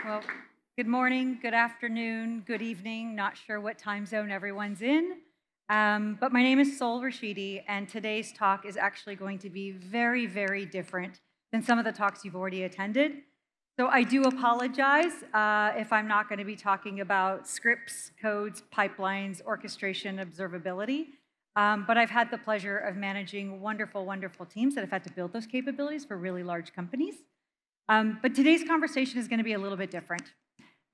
Well, good morning, good afternoon, good evening. Not sure what time zone everyone's in. But my name is Rashidi, and today's talk is actually going to be very, very different than some of the talks you've already attended. So I do apologize if I'm not going to be talking about scripts, codes, pipelines, orchestration, observability. But I've had the pleasure of managing wonderful, wonderful teams that have had to build those capabilities for really large companies. But today's conversation is going to be a little bit different.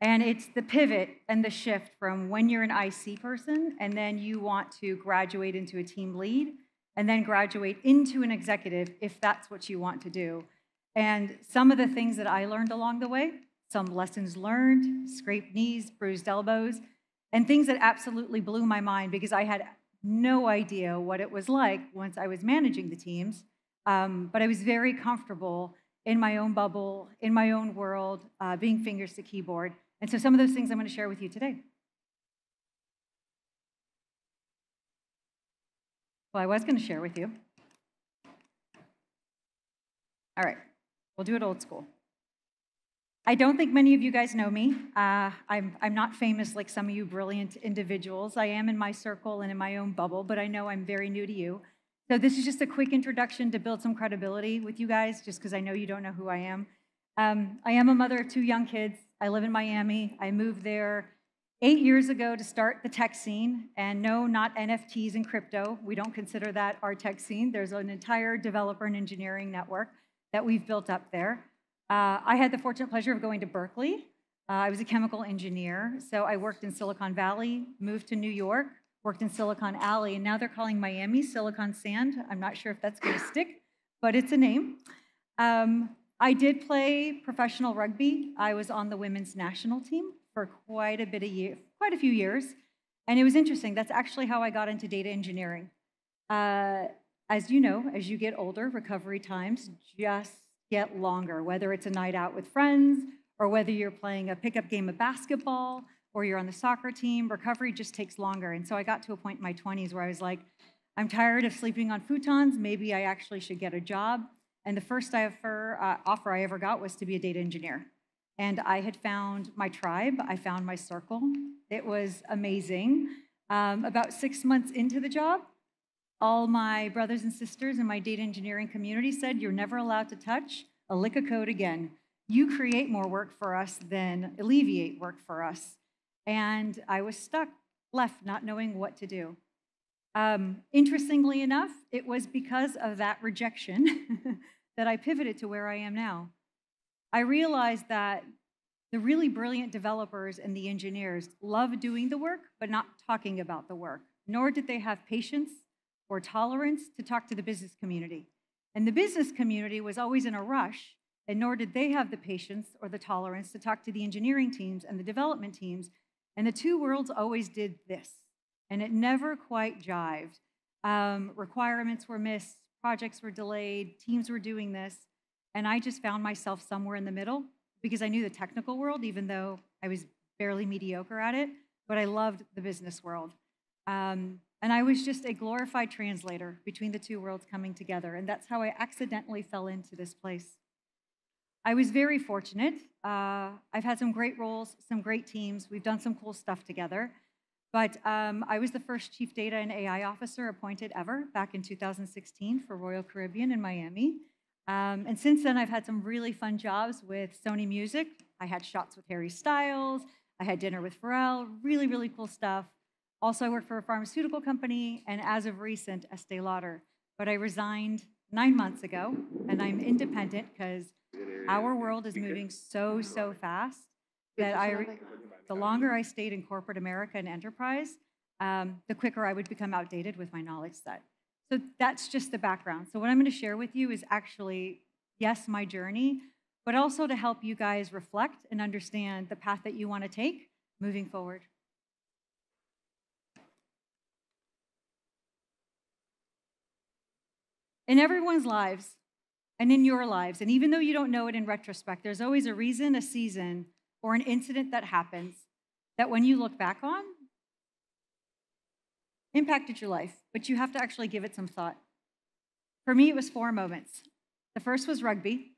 And it's the pivot and the shift from when you're an IC person and then you want to graduate into a team lead and then graduate into an executive if that's what you want to do. And some of the things that I learned along the way, some lessons learned, scraped knees, bruised elbows, and things that absolutely blew my mind because I had no idea what it was like once I was managing the teams. But I was very comfortable in my own bubble, in my own world, being fingers to keyboard. And so some of those things I'm going to share with you today. Well, I was going to share with you. All right, we'll do it old school. I don't think many of you guys know me. I'm not famous like some of you brilliant individuals. I am in my circle and in my own bubble, but I know I'm very new to you. So this is just a quick introduction to build some credibility with you guys, just because I know you don't know who I am. I am a mother of 2 young kids. I live in Miami. I moved there 8 years ago to start the tech scene. And no, not NFTs and crypto. We don't consider that our tech scene. There's an entire developer and engineering network that we've built up there. I had the fortunate pleasure of going to Berkeley. I was a chemical engineer. So I worked in Silicon Valley, moved to New York, worked in Silicon Alley, and now they're calling Miami Silicon Sand. I'm not sure if that's going to stick, but it's a name. I did play professional rugby. I was on the women's national team for quite a few years, and it was interesting. That's actually how I got into data engineering. As you know, as you get older, recovery times just get longer, whether it's a night out with friends or whether you're playing a pickup game of basketball or you're on the soccer team, recovery just takes longer. And so I got to a point in my 20s where I was like, I'm tired of sleeping on futons. Maybe I actually should get a job. And the first offer I ever got was to be a data engineer. And I had found my tribe. I found my circle. It was amazing. About 6 months into the job, all my brothers and sisters in my data engineering community said, you're never allowed to touch a lick of code again. You create more work for us than alleviate work for us. And I was stuck, left, not knowing what to do. Interestingly enough, it was because of that rejection that I pivoted to where I am now. I realized that the really brilliant developers and the engineers love doing the work, but not talking about the work, nor did they have patience or tolerance to talk to the business community. And the business community was always in a rush, and nor did they have the patience or the tolerance to talk to the engineering teams and the development teams. And the two worlds always did this, and it never quite jived. Requirements were missed, projects were delayed, teams were doing this, and I just found myself somewhere in the middle because I knew the technical world, even though I was barely mediocre at it, but I loved the business world. And I was just a glorified translator between the two worlds coming together, and that's how I accidentally fell into this place. I was very fortunate. I've had some great roles, some great teams. We've done some cool stuff together. But I was the first Chief Data and AI Officer appointed ever back in 2016 for Royal Caribbean in Miami. And since then, I've had some really fun jobs with Sony Music. I had shots with Harry Styles. I had dinner with Pharrell. Really, really cool stuff. Also, I worked for a pharmaceutical company, and as of recent, Estee Lauder. But I resigned 9 months ago, and I'm independent because our world is moving so fast that the longer I stayed in corporate America and enterprise, the quicker I would become outdated with my knowledge set. So that's just the background. So what I'm going to share with you is actually, yes, my journey, but also to help you guys reflect and understand the path that you want to take moving forward. In everyone's lives, and in your lives, and even though you don't know it in retrospect, there's always a reason, a season, or an incident that happens that when you look back on, impacted your life, but you have to actually give it some thought. For me, it was 4 moments. The first was rugby.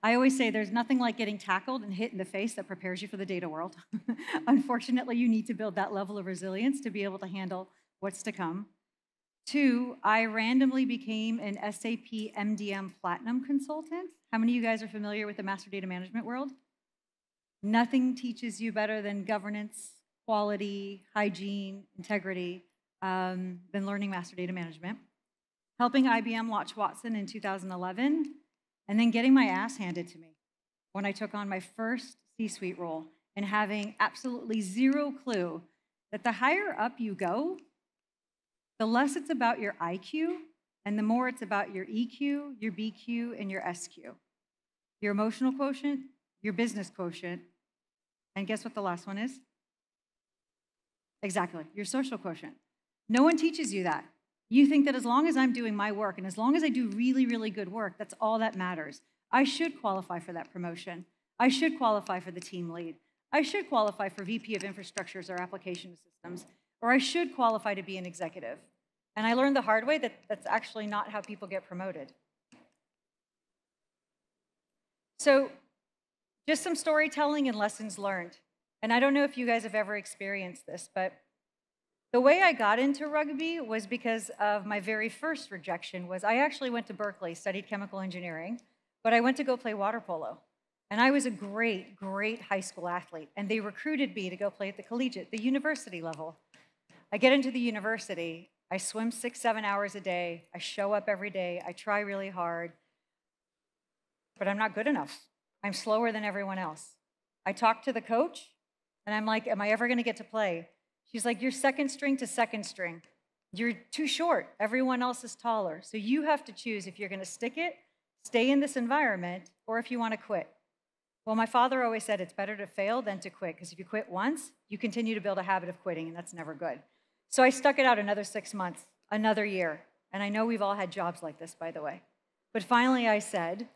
I always say there's nothing like getting tackled and hit in the face that prepares you for the data world. Unfortunately, you need to build that level of resilience to be able to handle what's to come. 2, I randomly became an SAP MDM Platinum consultant. How many of you guys are familiar with the master data management world? Nothing teaches you better than governance, quality, hygiene, integrity than learning master data management. Helping IBM launch Watson in 2011, and then getting my ass handed to me when I took on my first C-suite role and having absolutely zero clue that the higher up you go, the less it's about your IQ and the more it's about your EQ, your BQ, and your SQ. Your emotional quotient, your business quotient, and guess what the last one is? Exactly, your social quotient. No one teaches you that. You think that as long as I'm doing my work and as long as I do really, really good work, that's all that matters. I should qualify for that promotion. I should qualify for the team lead. I should qualify for VP of infrastructures or application systems, or I should qualify to be an executive. And I learned the hard way that that's actually not how people get promoted. So just some storytelling and lessons learned. And I don't know if you guys have ever experienced this, but the way I got into rugby was because of my very first rejection was I actually went to Berkeley, studied chemical engineering, but I went to go play water polo. And I was a great, great high school athlete. And they recruited me to go play at the collegiate, the university level. I get into the university, I swim 6, 7 hours a day, I show up every day, I try really hard, but I'm not good enough. I'm slower than everyone else. I talk to the coach, and I'm like, am I ever gonna get to play? She's like, you're second string to second string. You're too short. Everyone else is taller. So you have to choose if you're going to stick it, stay in this environment, or if you want to quit. Well, my father always said it's better to fail than to quit, because if you quit once, you continue to build a habit of quitting, and that's never good. So I stuck it out another 6 months, another year. And I know we've all had jobs like this, by the way. But finally I said,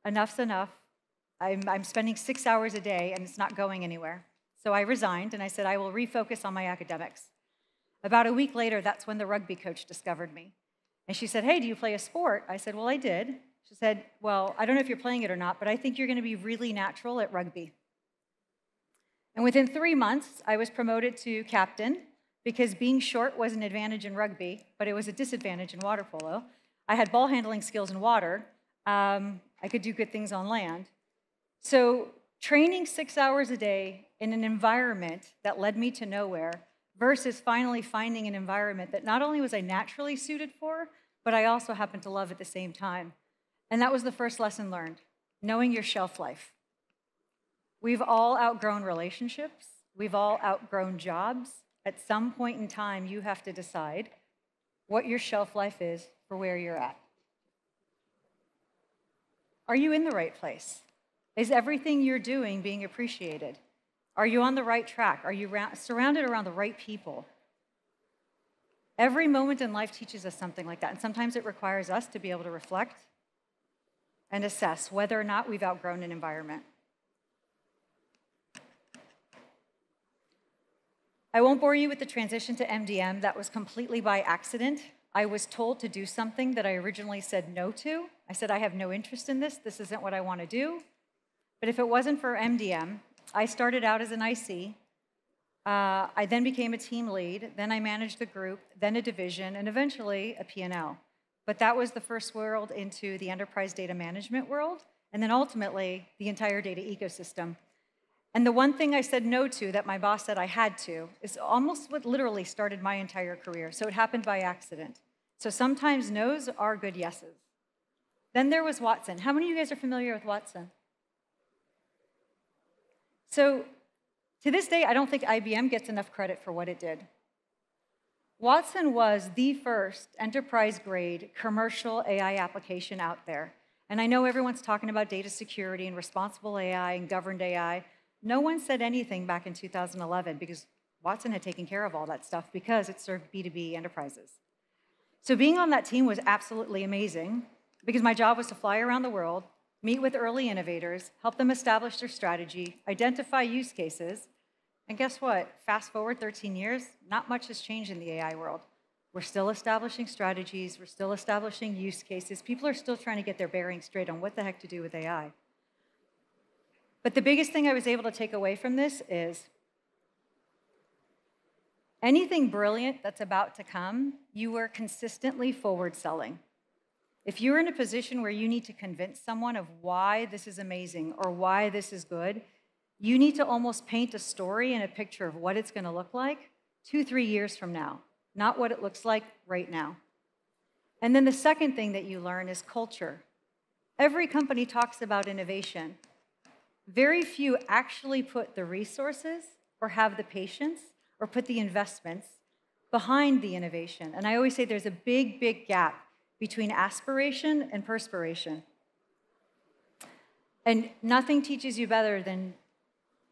enough's enough. I'm spending 6 hours a day, and it's not going anywhere. So I resigned, and I said, I will refocus on my academics. About a week later, that's when the rugby coach discovered me. And she said, hey, do you play a sport? I said, well, I did. She said, well, I don't know if you're playing it or not, but I think you're going to be really natural at rugby. And within 3 months, I was promoted to captain because being short was an advantage in rugby, but it was a disadvantage in water polo. I had ball handling skills in water. I could do good things on land. So training 6 hours a day in an environment that led me to nowhere versus finally finding an environment that not only was I naturally suited for, but I also happened to love at the same time. And that was the first lesson learned, knowing your shelf life. We've all outgrown relationships. We've all outgrown jobs. At some point in time, you have to decide what your shelf life is for where you're at. Are you in the right place? Is everything you're doing being appreciated? Are you on the right track? Are you surrounded around the right people? Every moment in life teaches us something like that, and sometimes it requires us to be able to reflect and assess whether or not we've outgrown an environment. I won't bore you with the transition to MDM. That was completely by accident. I was told to do something that I originally said no to. I said, I have no interest in this. This isn't what I want to do. But if it wasn't for MDM, I started out as an IC. I then became a team lead. Then I managed the group, then a division, and eventually a P&L. But that was the first world into the enterprise data management world, and then ultimately the entire data ecosystem. And the one thing I said no to that my boss said I had to is almost what literally started my entire career. So it happened by accident. So sometimes no's are good yeses. Then there was Watson. How many of you guys are familiar with Watson? So to this day, I don't think IBM gets enough credit for what it did. Watson was the first enterprise-grade commercial AI application out there. And I know everyone's talking about data security and responsible AI and governed AI. No one said anything back in 2011 because Watson had taken care of all that stuff because it served B2B enterprises. So being on that team was absolutely amazing because my job was to fly around the world, meet with early innovators, help them establish their strategy, identify use cases, and guess what? Fast forward 13 years, not much has changed in the AI world. We're still establishing strategies, we're still establishing use cases. People are still trying to get their bearings straight on what the heck to do with AI. But the biggest thing I was able to take away from this is anything brilliant that's about to come, you are consistently forward selling. If you're in a position where you need to convince someone of why this is amazing or why this is good, you need to almost paint a story and a picture of what it's going to look like 2-3 years from now, not what it looks like right now. And then the second thing that you learn is culture. Every company talks about innovation. Very few actually put the resources or have the patience or put the investments behind the innovation. And I always say there's a big, big gap between aspiration and perspiration. And nothing teaches you better than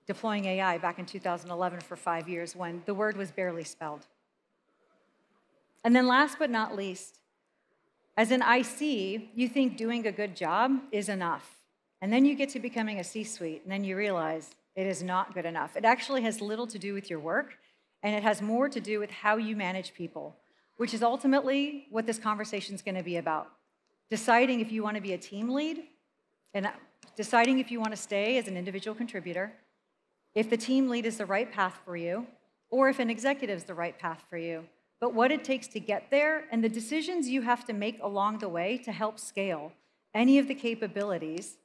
deploying AI back in 2011 for 5 years when the word was barely spelled. And then last but not least, as an IC, you think doing a good job is enough. And then you get to becoming a C-suite, and then you realize it is not good enough. It actually has little to do with your work, and it has more to do with how you manage people, which is ultimately what this conversation is going to be about. Deciding if you want to be a team lead, and deciding if you want to stay as an individual contributor, if the team lead is the right path for you, or if an executive is the right path for you, but what it takes to get there and the decisions you have to make along the way to help scale any of the capabilities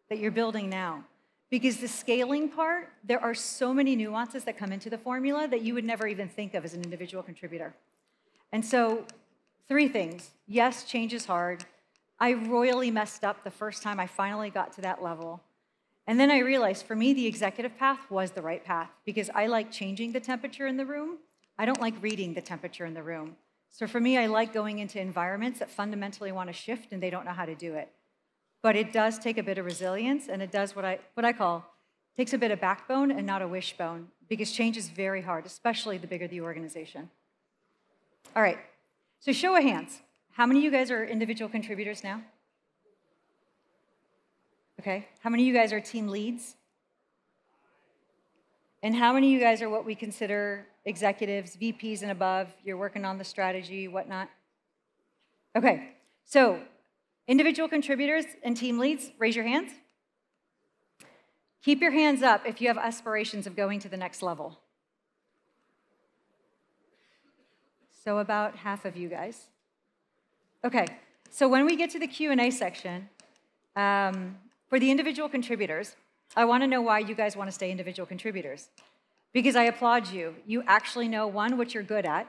that you're building now. Because the scaling part, there are so many nuances that come into the formula that you would never even think of as an individual contributor. And so 3 things. Yes, change is hard. I royally messed up the first time I finally got to that level. And then I realized for me, the executive path was the right path because I like changing the temperature in the room. I don't like reading the temperature in the room. So for me, I like going into environments that fundamentally want to shift and they don't know how to do it. But it does take a bit of resilience, and it does what I call, takes a bit of backbone and not a wishbone, because change is very hard, especially the bigger the organization. All right, so show of hands. How many of you guys are individual contributors now? Okay, how many of you guys are team leads? And how many of you guys are what we consider executives, VPs and above? You're working on the strategy, whatnot? Okay, so individual contributors and team leads, raise your hands. Keep your hands up if you have aspirations of going to the next level. So about half of you guys. Okay, so when we get to the Q&A section, for the individual contributors, I want to know why you guys want to stay individual contributors. Because I applaud you. You actually know, 1, what you're good at,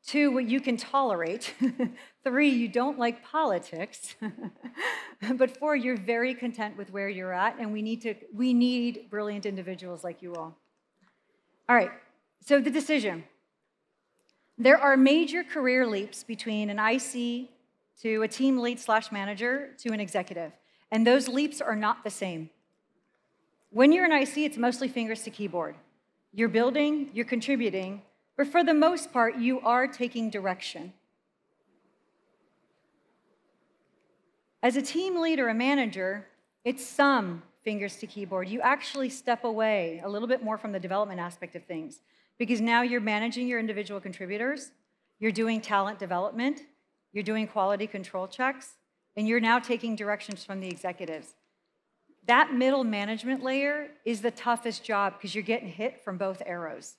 2, what you can tolerate, 3, you don't like politics, but 4, you're very content with where you're at, and we need brilliant individuals like you all. All right, so the decision. There are major career leaps between an IC to a team lead / manager to an executive, and those leaps are not the same. When you're an IC, it's mostly fingers to keyboard. You're building, you're contributing, but for the most part, you are taking direction. As a team lead or a manager, it's some fingers to keyboard. You actually step away a little bit more from the development aspect of things, because now you're managing your individual contributors, you're doing talent development, you're doing quality control checks, and you're now taking directions from the executives. That middle management layer is the toughest job because you're getting hit from both arrows.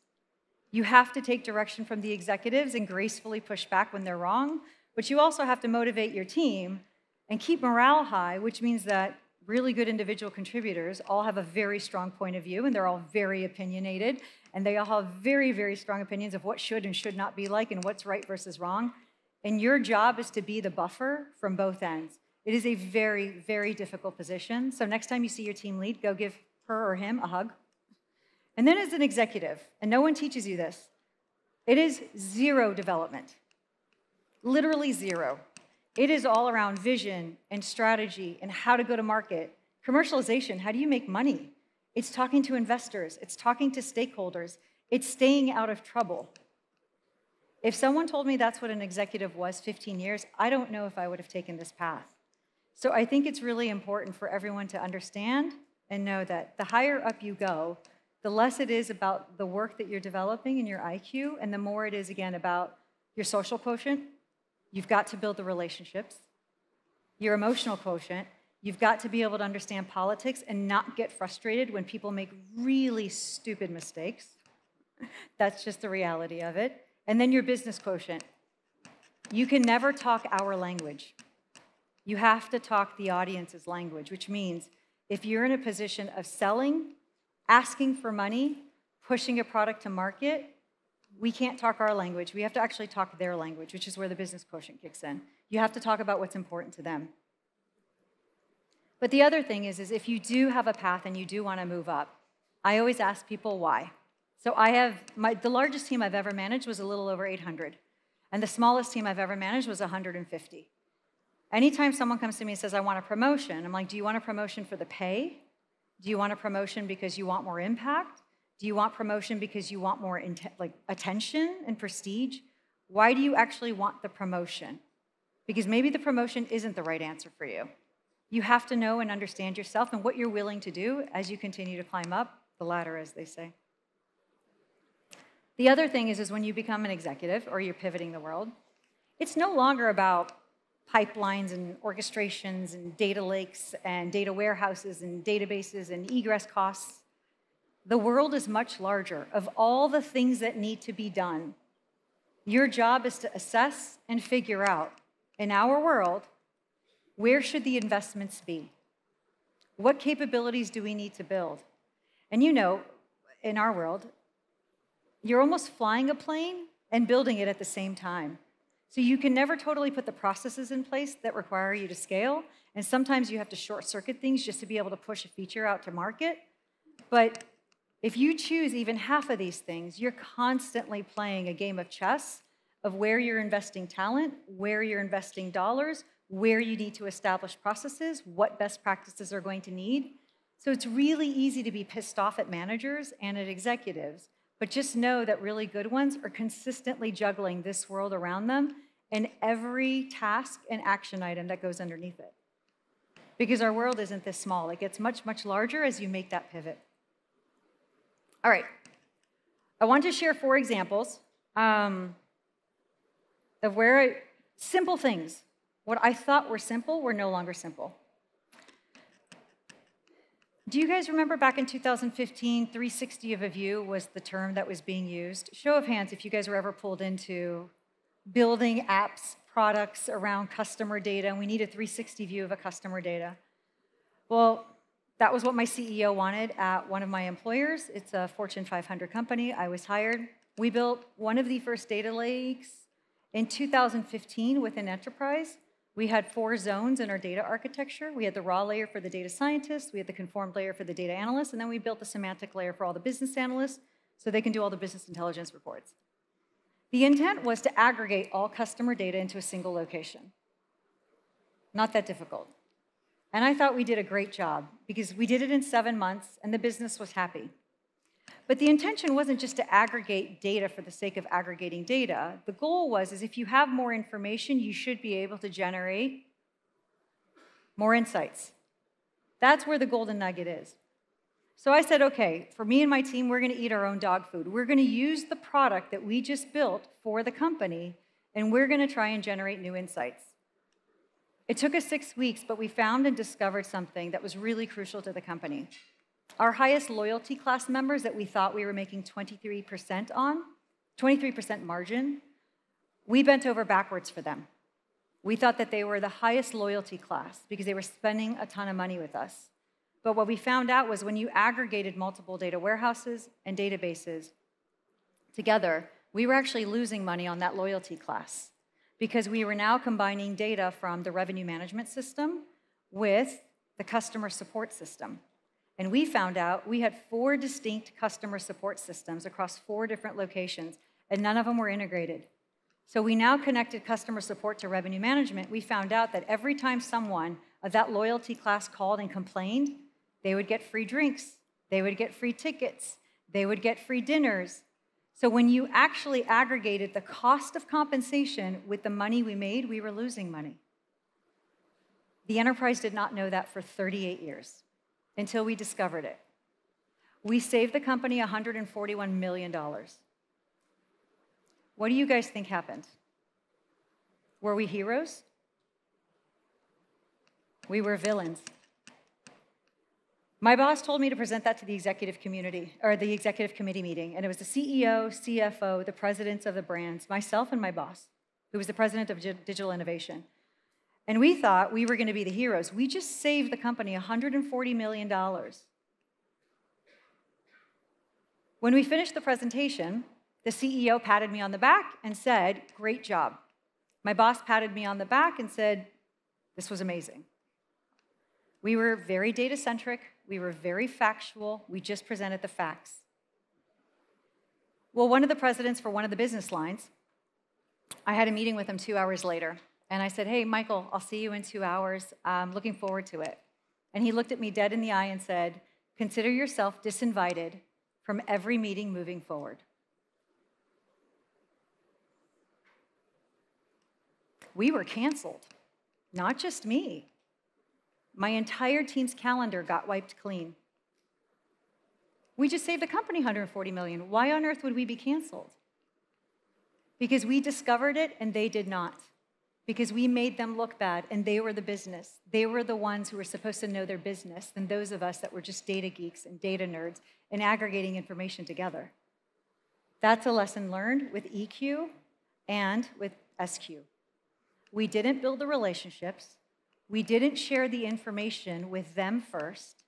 You have to take direction from the executives and gracefully push back when they're wrong, but you also have to motivate your team and keep morale high, which means that really good individual contributors all have a very strong point of view, and they're all very opinionated, and they all have very, very strong opinions of what should and should not be like and what's right versus wrong. And your job is to be the buffer from both ends. It is a very, very difficult position. So next time you see your team lead, go give her or him a hug. And then as an executive, and no one teaches you this, it is 0 development, literally 0. It is all around vision and strategy and how to go to market. Commercialization, how do you make money? It's talking to investors. It's talking to stakeholders. It's staying out of trouble. If someone told me that's what an executive was 15 years, I don't know if I would have taken this path. So I think it's really important for everyone to understand and know that the higher up you go, the less it is about the work that you're developing and your IQ, and the more it is, again, about your social quotient. You've got to build the relationships. Your emotional quotient. You've got to be able to understand politics and not get frustrated when people make really stupid mistakes. That's just the reality of it. And then your business quotient. You can never talk our language. You have to talk the audience's language, which means if you're in a position of selling, asking for money, pushing a product to market, we can't talk our language. We have to actually talk their language, which is where the business quotient kicks in. You have to talk about what's important to them. But the other thing is if you do have a path and you do want to move up, I always ask people why. So the largest team I've ever managed was a little over 800. And the smallest team I've ever managed was 150. Anytime someone comes to me and says, I want a promotion, I'm like, do you want a promotion for the pay? Do you want a promotion because you want more impact? Do you want promotion because you want more attention and prestige? Why do you actually want the promotion? Because maybe the promotion isn't the right answer for you. You have to know and understand yourself and what you're willing to do as you continue to climb up the ladder, as they say. The other thing is when you become an executive or you're pivoting the world, it's no longer about pipelines and orchestrations and data lakes and data warehouses and databases and egress costs. The world is much larger. Of all the things that need to be done, your job is to assess and figure out, in our world, where should the investments be? What capabilities do we need to build? And you know, in our world, you're almost flying a plane and building it at the same time. So you can never totally put the processes in place that require you to scale. And sometimes you have to short circuit things just to be able to push a feature out to market. But if you choose even half of these things, you're constantly playing a game of chess of where you're investing talent, where you're investing dollars, where you need to establish processes, what best practices are going to need. So it's really easy to be pissed off at managers and at executives, but just know that really good ones are consistently juggling this world around them and every task and action item that goes underneath it. Because our world isn't this small. It gets much, much larger as you make that pivot. All right. I want to share 4 examples of where simple things, what I thought were simple, were no longer simple. Do you guys remember back in 2015, 360 of a view was the term that was being used? Show of hands if you guys were ever pulled into building apps, products around customer data, and we need a 360 view of a customer data. Well, that was what my CEO wanted at one of my employers. It's a Fortune 500 company. I was hired. We built one of the first data lakes in 2015 within enterprise. We had 4 zones in our data architecture. We had the raw layer for the data scientists, we had the conformed layer for the data analysts, and then we built the semantic layer for all the business analysts so they can do all the business intelligence reports. The intent was to aggregate all customer data into a single location. Not that difficult. And I thought we did a great job because we did it in 7 months and the business was happy. But the intention wasn't just to aggregate data for the sake of aggregating data. The goal was if you have more information, you should be able to generate more insights. That's where the golden nugget is. So I said, okay, for me and my team, we're going to eat our own dog food. We're going to use the product that we just built for the company, and we're going to try and generate new insights. It took us 6 weeks, but we found and discovered something that was really crucial to the company. Our highest loyalty class members that we thought we were making 23% on, 23% margin, we bent over backwards for them. We thought that they were the highest loyalty class because they were spending a ton of money with us. But what we found out was when you aggregated multiple data warehouses and databases together, we were actually losing money on that loyalty class because we were now combining data from the revenue management system with the customer support system. And we found out we had 4 distinct customer support systems across 4 different locations, and none of them were integrated. So we now connected customer support to revenue management. We found out that every time someone of that loyalty class called and complained, they would get free drinks, they would get free tickets, they would get free dinners. So when you actually aggregated the cost of compensation with the money we made, we were losing money. The enterprise did not know that for 38 years. Until we discovered it. We saved the company $141 million. What do you guys think happened? Were we heroes? We were villains. My boss told me to present that to the executive community, or the executive committee meeting, and it was the CEO, CFO, the presidents of the brands, myself and my boss, who was the president of digital innovation. And we thought we were going to be the heroes. We just saved the company $140 million. When we finished the presentation, the CEO patted me on the back and said, "Great job." My boss patted me on the back and said, "This was amazing." We were very data-centric. We were very factual. We just presented the facts. Well, one of the presidents for one of the business lines, I had a meeting with him 2 hours later. And I said, "Hey, Michael, I'll see you in 2 hours. I'm looking forward to it." And he looked at me dead in the eye and said, "Consider yourself disinvited from every meeting moving forward." We were canceled, not just me. My entire team's calendar got wiped clean. We just saved the company $140 million. Why on earth would we be canceled? Because we discovered it and they did not. Because we made them look bad and they were the business. They were the ones who were supposed to know their business than those of us that were just data geeks and data nerds and aggregating information together. That's a lesson learned with EQ and with SQ. We didn't build the relationships. We didn't share the information with them first,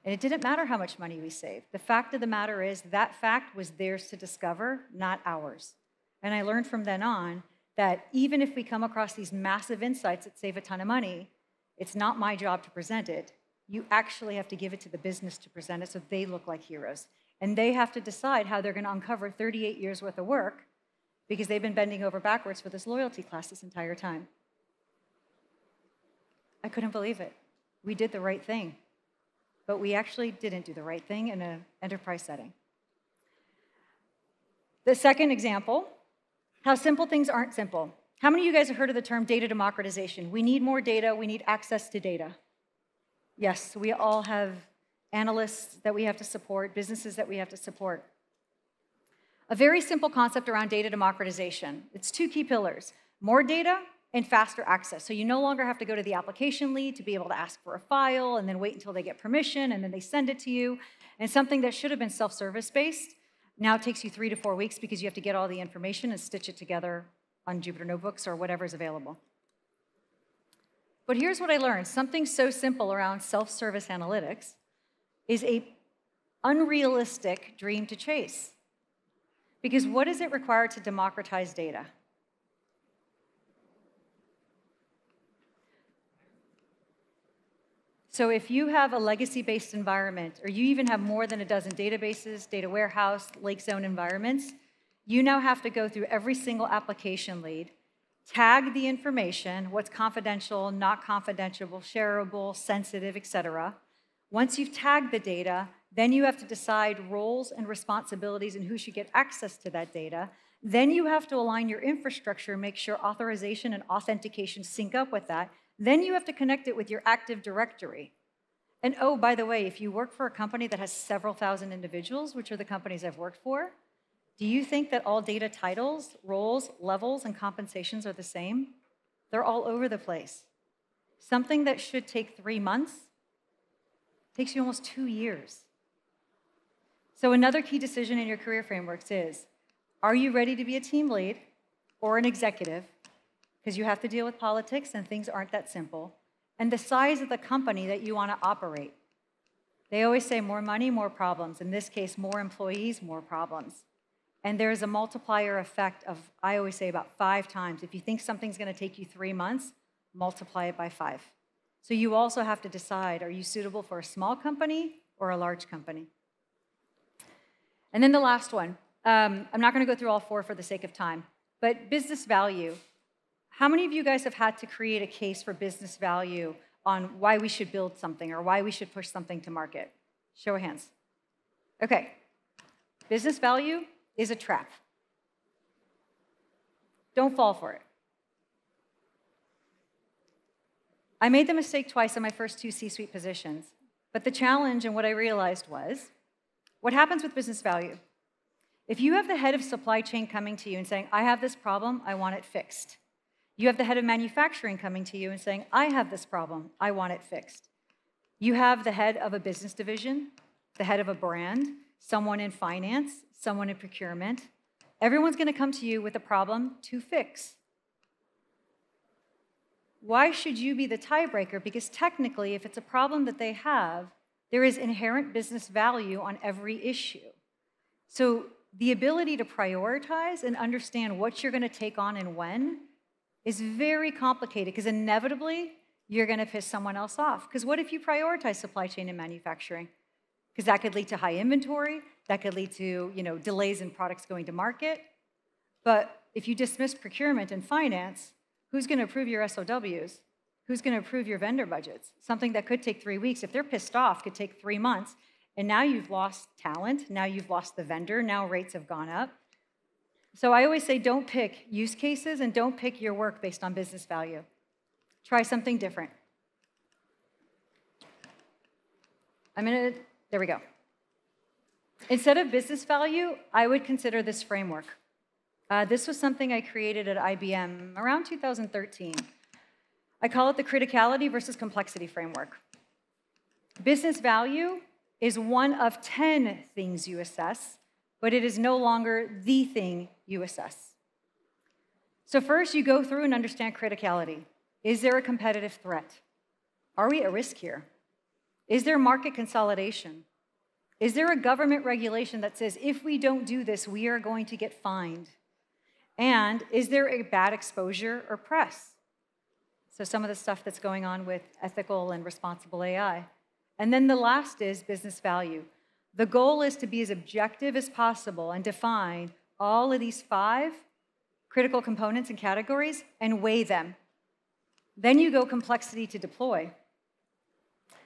and it didn't matter how much money we saved. The fact of the matter is that fact was theirs to discover, not ours. And I learned from then on that even if we come across these massive insights that save a ton of money, it's not my job to present it. You actually have to give it to the business to present it so they look like heroes. And they have to decide how they're going to uncover 38 years worth of work because they've been bending over backwards for this loyalty class this entire time. I couldn't believe it. We did the right thing, but we actually didn't do the right thing in an enterprise setting. The second example, how simple things aren't simple. How many of you guys have heard of the term data democratization? We need more data, we need access to data. Yes, we all have analysts that we have to support, businesses that we have to support. A very simple concept around data democratization. It's 2 key pillars, more data and faster access. So you no longer have to go to the application lead to be able to ask for a file and then wait until they get permission and then they send it to you. And something that should have been self-service based now takes you 3 to 4 weeks because you have to get all the information and stitch it together on Jupyter Notebooks or whatever's available. But here's what I learned. Something so simple around self-service analytics is an unrealistic dream to chase. Because what does it require to democratize data? So if you have a legacy-based environment, or you even have more than a dozen databases, data warehouse, lake zone environments, you now have to go through every single application lead, tag the information, what's confidential, not confidential, shareable, sensitive, et cetera. Once you've tagged the data, then you have to decide roles and responsibilities and who should get access to that data. Then you have to align your infrastructure, make sure authorization and authentication sync up with that. Then you have to connect it with your Active Directory. And oh, by the way, if you work for a company that has several thousand individuals, which are the companies I've worked for, do you think that all data titles, roles, levels, and compensations are the same? They're all over the place. Something that should take 3 months takes you almost 2 years. So another key decision in your career frameworks is, are you ready to be a team lead or an executive? Because you have to deal with politics and things aren't that simple. And the size of the company that you want to operate. They always say more money, more problems. In this case, more employees, more problems. And there's a multiplier effect of, I always say, about 5 times. If you think something's going to take you 3 months, multiply it by 5. So you also have to decide, are you suitable for a small company or a large company? And then the last one. I'm not going to go through all 4 for the sake of time, but business value. How many of you guys have had to create a case for business value on why we should build something or why we should push something to market? Show of hands. Okay. Business value is a trap. Don't fall for it. I made the mistake twice in my first 2 C-suite positions, but the challenge and what I realized was, what happens with business value? If you have the head of supply chain coming to you and saying, I have this problem, I want it fixed. You have the head of manufacturing coming to you and saying, I have this problem, I want it fixed. You have the head of a business division, the head of a brand, someone in finance, someone in procurement. Everyone's going to come to you with a problem to fix. Why should you be the tiebreaker? Because technically, if it's a problem that they have, there is inherent business value on every issue. So the ability to prioritize and understand what you're going to take on and when is very complicated, because inevitably, you're going to piss someone else off. Because what if you prioritize supply chain and manufacturing? Because that could lead to high inventory, that could lead to delays in products going to market. But if you dismiss procurement and finance, who's going to approve your SOWs? Who's going to approve your vendor budgets? Something that could take 3 weeks, if they're pissed off, could take 3 months. And now you've lost talent, now you've lost the vendor, now rates have gone up. So I always say don't pick use cases and don't pick your work based on business value. Try something different. There we go. Instead of business value, I would consider this framework. This was something I created at IBM around 2013. I call it the criticality versus complexity framework. Business value is one of 10 things you assess, but it is no longer the thing you assess. So first, you go through and understand criticality. Is there a competitive threat? Are we at risk here? Is there market consolidation? Is there a government regulation that says if we don't do this, we are going to get fined? And is there a bad exposure or press? So some of the stuff that's going on with ethical and responsible AI. And then the last is business value. The goal is to be as objective as possible and define all of these 5 critical components and categories and weigh them. Then you go complexity to deploy.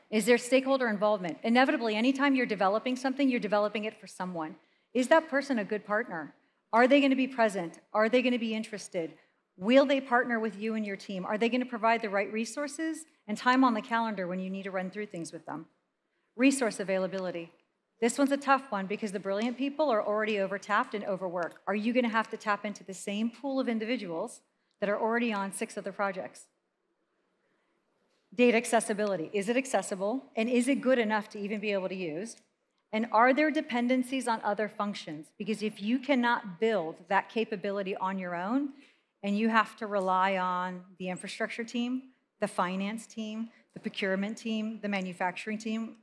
Is there stakeholder involvement? Inevitably, anytime you're developing something, you're developing it for someone. Is that person a good partner? Are they going to be present? Are they going to be interested? Will they partner with you and your team? Are they going to provide the right resources and time on the calendar when you need to run through things with them? Resource availability. This one's a tough one because the brilliant people are already overtapped and overworked. Are you going to have to tap into the same pool of individuals that are already on 6 other projects? Data accessibility. Is it accessible? And is it good enough to even be able to use? And are there dependencies on other functions? Because if you cannot build that capability on your own, and you have to rely on the infrastructure team, the finance team, the procurement team, the manufacturing team,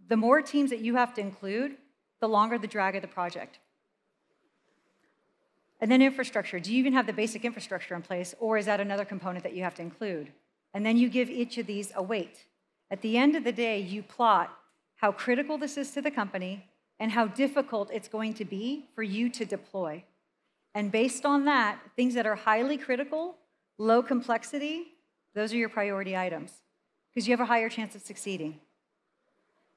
the more teams that you have to include, the longer the drag of the project. And then infrastructure. Do you even have the basic infrastructure in place, or is that another component that you have to include? And then you give each of these a weight. At the end of the day, you plot how critical this is to the company and how difficult it's going to be for you to deploy. And based on that, things that are highly critical, low complexity, those are your priority items because you have a higher chance of succeeding.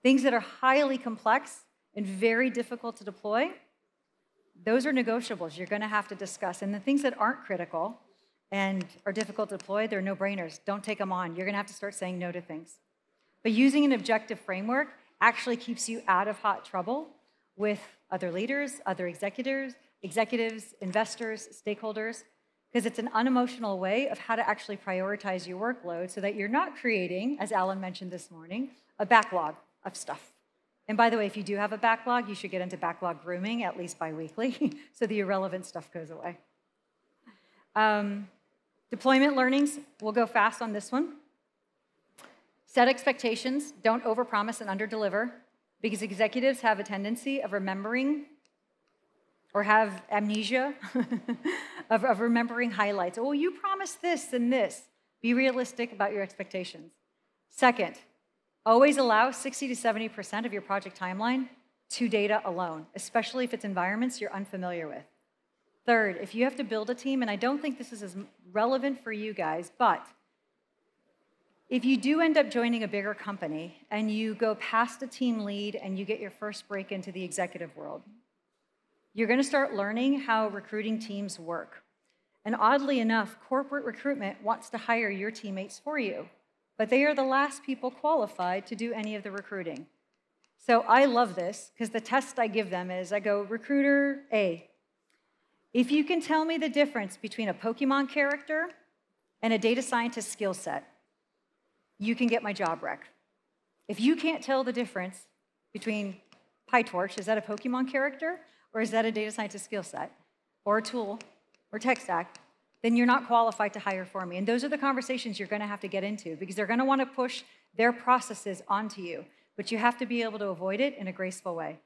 Things that are highly complex and very difficult to deploy, those are negotiables you're going to have to discuss. And the things that aren't critical and are difficult to deploy, they're no-brainers. Don't take them on. You're going to have to start saying no to things. But using an objective framework actually keeps you out of hot trouble with other leaders, other executives, investors, stakeholders, because it's an unemotional way of how to actually prioritize your workload so that you're not creating, as Alan mentioned this morning, a backlog of stuff. And by the way, if you do have a backlog, you should get into backlog grooming at least bi-weekly so the irrelevant stuff goes away. Deployment learnings, we'll go fast on this one. Set expectations, don't overpromise and underdeliver, because executives have a tendency of remembering or have amnesia of remembering highlights. Oh, you promised this and this. Be realistic about your expectations. Second, always allow 60 to 70% of your project timeline to data alone, especially if it's environments you're unfamiliar with. Third, if you have to build a team, and I don't think this is as relevant for you guys, but if you do end up joining a bigger company and you go past a team lead and you get your first break into the executive world, you're going to start learning how recruiting teams work. And oddly enough, corporate recruitment wants to hire your teammates for you, but they are the last people qualified to do any of the recruiting. So I love this because the test I give them is I go, recruiter A, if you can tell me the difference between a Pokemon character and a data scientist skill set, you can get my job rec. If you can't tell the difference between PyTorch, is that a Pokemon character, or is that a data scientist skill set, or a tool, or tech stack, then you're not qualified to hire for me. And those are the conversations you're gonna have to get into, because they're gonna wanna push their processes onto you, but you have to be able to avoid it in a graceful way.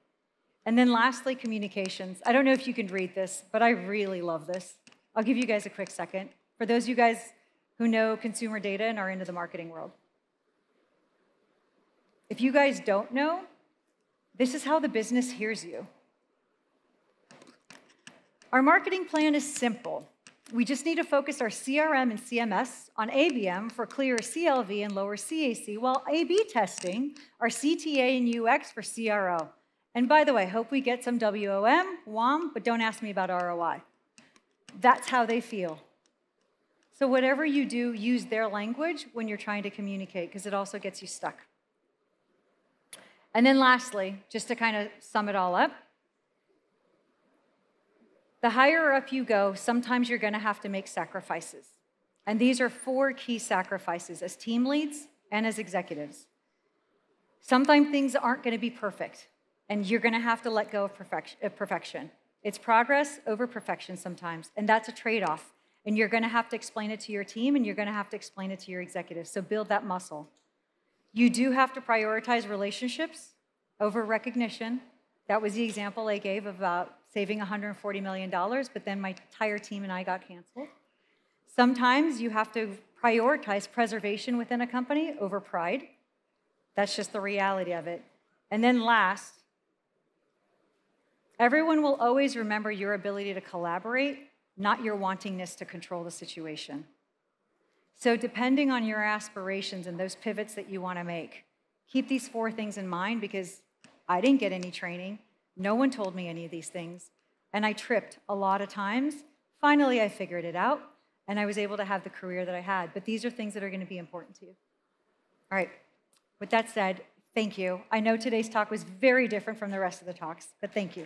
And then lastly, communications. I don't know if you can read this, but I really love this. I'll give you guys a quick second. For those of you guys who know consumer data and are into the marketing world. If you guys don't know, this is how the business hears you. Our marketing plan is simple. We just need to focus our CRM and CMS on ABM for clearer CLV and lower CAC, while A/B testing our CTA and UX for CRO. And by the way, hope we get some WOM, WOM, but don't ask me about ROI. That's how they feel. So whatever you do, use their language when you're trying to communicate, because it also gets you stuck. And then lastly, just to kind of sum it all up, the higher up you go, sometimes you're going to have to make sacrifices. And these are 4 key sacrifices as team leads and as executives. Sometimes things aren't going to be perfect, and you're going to have to let go of perfection. It's progress over perfection sometimes, and that's a trade-off. And you're going to have to explain it to your team, and you're going to have to explain it to your executives. So build that muscle. You do have to prioritize relationships over recognition. That was the example I gave about saving $140 million, but then my entire team and I got canceled. Sometimes you have to prioritize preservation within a company over pride. That's just the reality of it. And then last, everyone will always remember your ability to collaborate, not your wantingness to control the situation. So depending on your aspirations and those pivots that you want to make, keep these 4 things in mind, because I didn't get any training. No one told me any of these things, and I tripped a lot of times. Finally, I figured it out, and I was able to have the career that I had. But these are things that are going to be important to you. All right, with that said, thank you. I know today's talk was very different from the rest of the talks, but thank you.